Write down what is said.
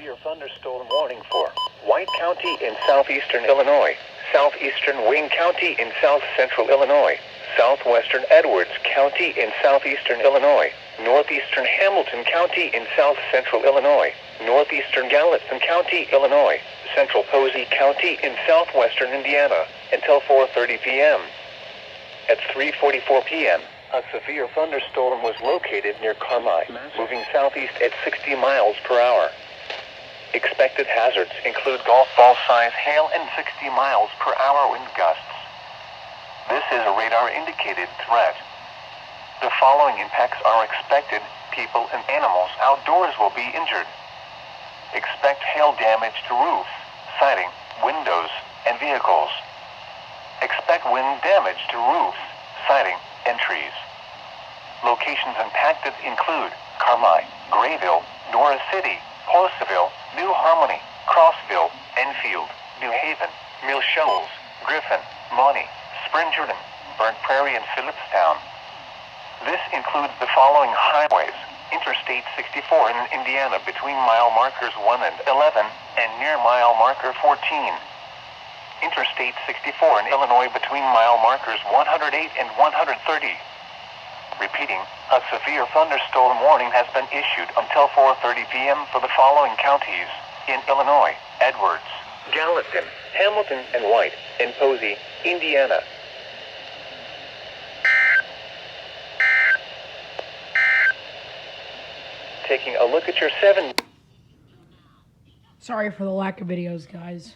severe thunderstorm warning for White County in southeastern Illinois, southeastern Wayne County in south central Illinois, southwestern Edwards County in southeastern Illinois, northeastern Hamilton County in south central Illinois, northeastern Gallatin County, Illinois, central Posey County in southwestern Indiana, until 4:30 p.m. At 3:44 p.m., a severe thunderstorm was located near Carmi, moving southeast at 60 miles per hour. Expected hazards include golf ball-size hail and 60 miles per hour wind gusts. This is a radar-indicated threat. The following impacts are expected. People and animals outdoors will be injured. Expect hail damage to roofs, siding, windows, and vehicles. Expect wind damage to roofs, siding, and trees. Locations impacted include Carmi, Grayville, Norris City, Poseyville, New Harmony, Crossville, Enfield, New Haven, Mill Shoals, Griffin, Monty, Spring Jordan, Burnt Prairie, and Phillipstown. This includes the following highways: Interstate 64 in Indiana between mile markers 1 and 11, and near mile marker 14. Interstate 64 in Illinois between mile markers 108 and 130. Repeating, a severe thunderstorm warning has been issued until 4:30 p.m. for the following counties in Illinois: Edwards, Gallatin, Hamilton and White, and Posey, Indiana. Taking a look at your 7. Sorry for the lack of videos, guys.